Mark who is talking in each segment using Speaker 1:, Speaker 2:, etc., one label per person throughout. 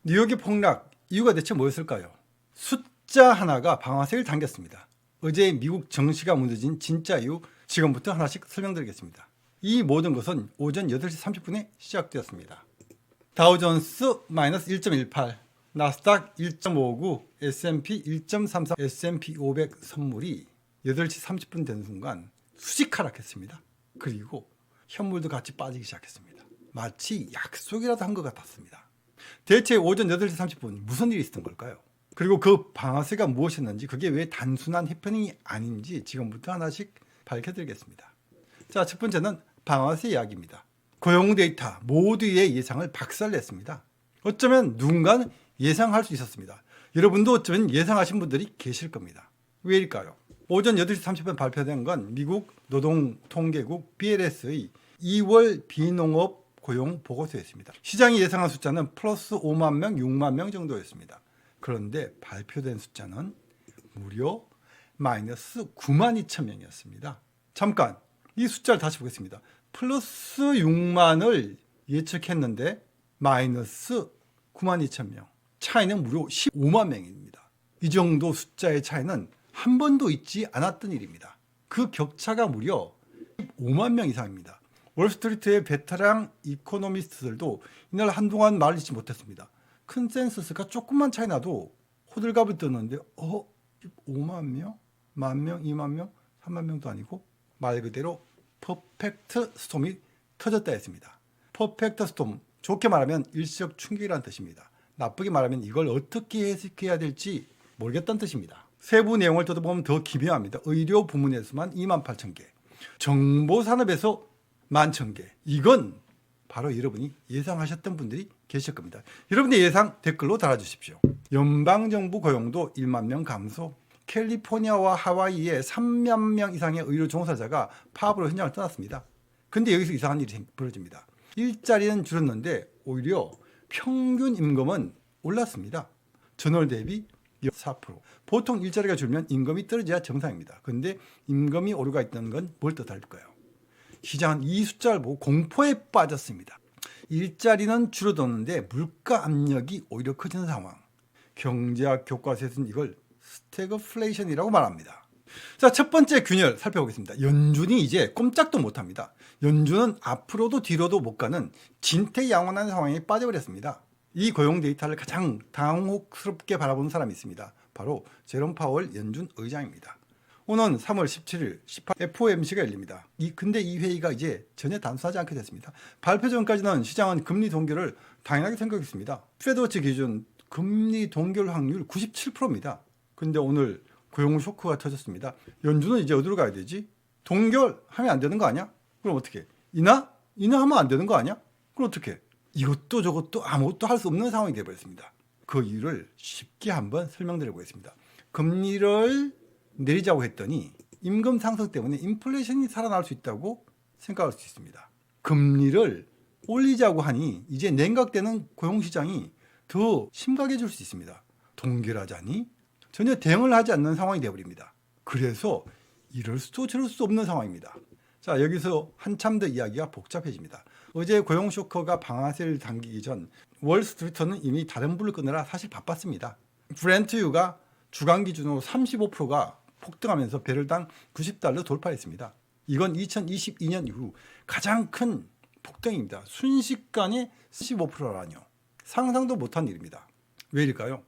Speaker 1: 뉴욕의 폭락 이유가 대체 뭐였을까요? 숫자 하나가 방아쇠를 당겼습니다. 어제 미국 정시가 무너진 진짜 이유 지금부터 하나씩 설명드리겠습니다. 이 모든 것은 오전 8시 30분에 시작되었습니다. 다우존스 마이너스 1.18, 나스닥 1.59, S&P 1.33, S&P 500 선물이 8시 30분 되는 순간 수직 하락했습니다. 그리고 현물도 같이 빠지기 시작했습니다. 마치 약속이라도 한 것 같았습니다. 대체 오전 8시 30분 무슨 일이 있었던 걸까요? 그리고 그 방아쇠가 무엇이었는지, 그게 왜 단순한 해프닝이 아닌지 지금부터 하나씩 밝혀드리겠습니다. 자, 첫 번째는 방아쇠 이야기입니다. 고용 데이터 모두의 예상을 박살냈습니다. 어쩌면 누군가는 예상할 수 있었습니다. 여러분도 어쩌면 예상하신 분들이 계실 겁니다. 왜일까요? 오전 8시 30분 발표된 건 미국 노동통계국 BLS의 2월 비농업 고용 보고서였습니다. 시장이 예상한 숫자는 플러스 5만 명, 6만 명 정도였습니다. 그런데 발표된 숫자는 무려 마이너스 9만 2천 명이었습니다. 잠깐 이 숫자를 다시 보겠습니다. 플러스 6만을 예측했는데 마이너스 9만 2천 명. 차이는 무려 15만 명입니다. 이 정도 숫자의 차이는 한 번도 있지 않았던 일입니다. 그 격차가 무려 15만 명 이상입니다. 월스트리트의 베테랑 이코노미스트들도 이날 한동안 말을 잊지 못했습니다. 컨센서스가 조금만 차이 나도 호들갑을 떠는데 5만 명? 만 명? 2만 명? 3만 명도 아니고 말 그대로 퍼펙트 스톰이 터졌다 했습니다. 퍼펙트 스톰, 좋게 말하면 일시적 충격이라는 뜻입니다. 나쁘게 말하면 이걸 어떻게 해석해야 될지 모르겠다는 뜻입니다. 세부 내용을 뜯어보면 더 기묘합니다. 의료 부문에서만 2만 8천 개, 정보산업에서 11,000개. 이건 바로 여러분이 예상하셨던 분들이 계실 겁니다. 여러분의 예상 댓글로 달아주십시오. 연방정부 고용도 1만 명 감소. 캘리포니아와 하와이에 3만 명 이상의 의료 종사자가 파업으로 현장을 떠났습니다. 근데 여기서 이상한 일이 벌어집니다. 일자리는 줄었는데 오히려 평균 임금은 올랐습니다. 전월 대비 4%. 보통 일자리가 줄면 임금이 떨어져야 정상입니다. 그런데 임금이 오르가 있다는 건 뭘 뜻할까요? 시장은 이 숫자를 보고 공포에 빠졌습니다. 일자리는 줄어드는데 물가 압력이 오히려 커지는 상황. 경제학 교과서에서는 이걸 스태그플레이션이라고 말합니다. 자, 첫 번째 균열 살펴보겠습니다. 연준이 이제 꼼짝도 못합니다. 연준은 앞으로도 뒤로도 못 가는 진퇴양원한 상황에 빠져버렸습니다. 이 고용 데이터를 가장 당혹스럽게 바라보는 사람이 있습니다. 바로 제롬 파월 연준 의장입니다. 오는 3월 17일 18 FOMC가 열립니다. 근데 이 회의가 이제 전혀 단순하지 않게 됐습니다. 발표 전까지는 시장은 금리 동결을 당연하게 생각했습니다. 페드워치 기준 금리 동결 확률 97%입니다. 근데 오늘 고용 쇼크가 터졌습니다. 연준은 이제 어디로 가야 되지? 동결하면 안 되는 거 아니야? 그럼 어떻게? 인하하면 안 되는 거 아니야? 그럼 어떻게? 이것도 저것도 아무것도 할 수 없는 상황이 되어버렸습니다. 그 이유를 쉽게 한번 설명드려보겠습니다. 금리를 내리자고 했더니 임금 상승 때문에 인플레이션이 살아날 수 있다고 생각할 수 있습니다. 금리를 올리자고 하니 이제 냉각되는 고용시장이 더 심각해질 수 있습니다. 동결하자니 전혀 대응을 하지 않는 상황이 되어버립니다. 그래서 이럴 수도 저럴 수도 없는 상황입니다. 자, 여기서 한참 더 이야기가 복잡해집니다. 어제 고용 쇼크가 방아쇠를 당기기 전 월스트리트는 이미 다른 불을 끄느라 사실 바빴습니다. 브렌트유가 주간 기준으로 35%가 폭등하면서 배럴당 90달러 돌파했습니다. 이건 2022년 이후 가장 큰 폭등입니다. 순식간에 15%라뇨. 상상도 못한 일입니다. 왜일까요?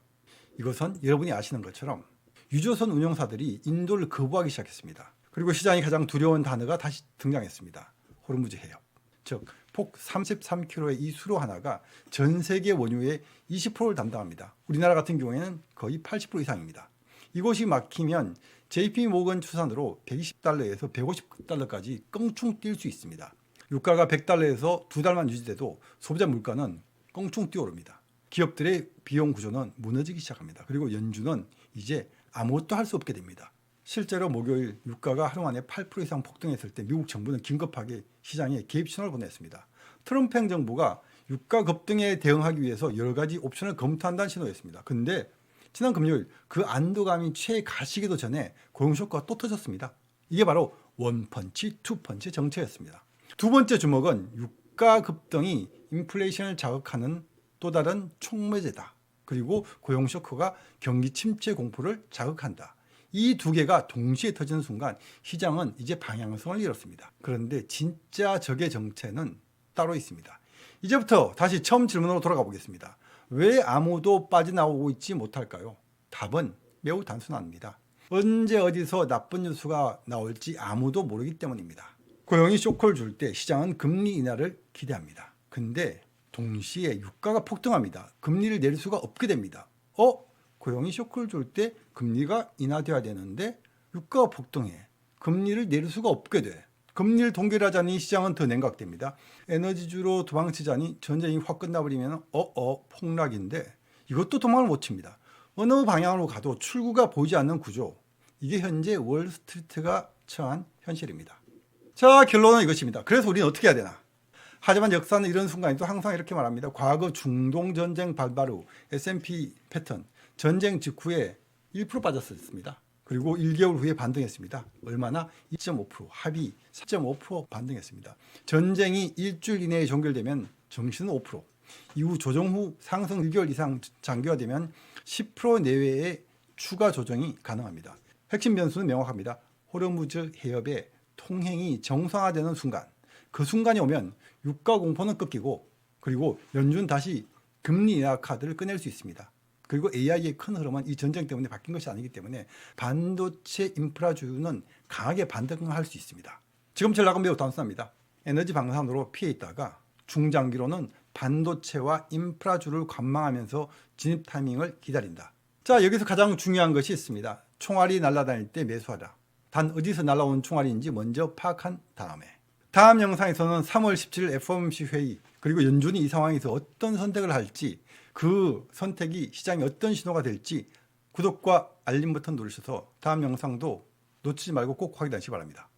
Speaker 1: 이것은 여러분이 아시는 것처럼 유조선 운영사들이 인도를 거부하기 시작했습니다. 그리고 시장이 가장 두려운 단어가 다시 등장했습니다. 호르무즈 해협. 즉, 폭 33km의 이 수로 하나가 전 세계 원유의 20%를 담당합니다. 우리나라 같은 경우에는 거의 80% 이상입니다. 이곳이 막히면 JP 모건 추산으로 120달러에서 150달러까지 껑충 뛸 수 있습니다. 유가가 100달러에서 2달만 유지돼도 소비자 물가는 껑충 뛰어오릅니다. 기업들의 비용 구조는 무너지기 시작합니다. 그리고 연준은 이제 아무것도 할 수 없게 됩니다. 실제로 목요일 유가가 하루 만에 8% 이상 폭등했을 때 미국 정부는 긴급하게 시장에 개입 신호를 보냈습니다. 트럼프 행정부가 유가 급등에 대응하기 위해서 여러 가지 옵션을 검토한다는 신호였습니다. 그런데 지난 금요일 그 안도감이 최에 가시기도 전에 고용 쇼크가 또 터졌습니다. 이게 바로 원펀치, 투펀치 정체였습니다. 두 번째 주목은 유가 급등이 인플레이션을 자극하는 또 다른 촉매제다. 그리고 고용 쇼크가 경기 침체 공포를 자극한다. 이 두 개가 동시에 터지는 순간 시장은 이제 방향성을 잃었습니다. 그런데 진짜 적의 정체는 따로 있습니다. 이제부터 다시 처음 질문으로 돌아가 보겠습니다. 왜 아무도 빠져나오고 있지 못할까요? 답은 매우 단순합니다. 언제 어디서 나쁜 뉴스가 나올지 아무도 모르기 때문입니다. 고용이 쇼크를 줄 때 시장은 금리 인하를 기대합니다. 근데 동시에 유가가 폭등합니다. 금리를 내릴 수가 없게 됩니다. 고용이 쇼크를 줄 때 금리가 인하돼야 되는데 유가가 폭등해. 금리를 내릴 수가 없게 돼. 금리를 동결하자니 시장은 더 냉각됩니다. 에너지주로 도망치자니 전쟁이 확 끝나버리면 폭락인데 이것도 도망을 못 칩니다. 어느 방향으로 가도 출구가 보이지 않는 구조. 이게 현재 월스트리트가 처한 현실입니다. 자, 결론은 이것입니다. 그래서 우리는 어떻게 해야 되나? 하지만 역사는 이런 순간에도 항상 이렇게 말합니다. 과거 중동 전쟁 발발 후 S&P 패턴, 전쟁 직후에 1% 빠졌습니다. 그리고 1개월 후에 반등했습니다. 얼마나? 2.5%, 합의 4.5% 반등했습니다. 전쟁이 일주일 이내에 종결되면 정시는 5%, 이후 조정 후 상승 1개월 이상 장기화되면 10% 내외의 추가 조정이 가능합니다. 핵심 변수는 명확합니다. 호르무즈 해협의 통행이 정상화되는 순간, 그 순간이 오면 유가 공포는 꺾이고 그리고 연준 다시 금리 인하 카드를 꺼낼 수 있습니다. 그리고 AI의 큰 흐름은 이 전쟁 때문에 바뀐 것이 아니기 때문에 반도체 인프라주는 강하게 반등할 수 있습니다. 지금 전략은 매우 단순합니다. 에너지 방산으로 피해 있다가 중장기로는 반도체와 인프라주를 관망하면서 진입 타이밍을 기다린다. 자, 여기서 가장 중요한 것이 있습니다. 총알이 날아다닐 때 매수하라. 단 어디서 날아온 총알인지 먼저 파악한 다음에. 다음 영상에서는 3월 17일 FOMC 회의 그리고 연준이 이 상황에서 어떤 선택을 할지, 그 선택이 시장에 어떤 신호가 될지 구독과 알림 버튼 누르셔서 다음 영상도 놓치지 말고 꼭 확인하시기 바랍니다.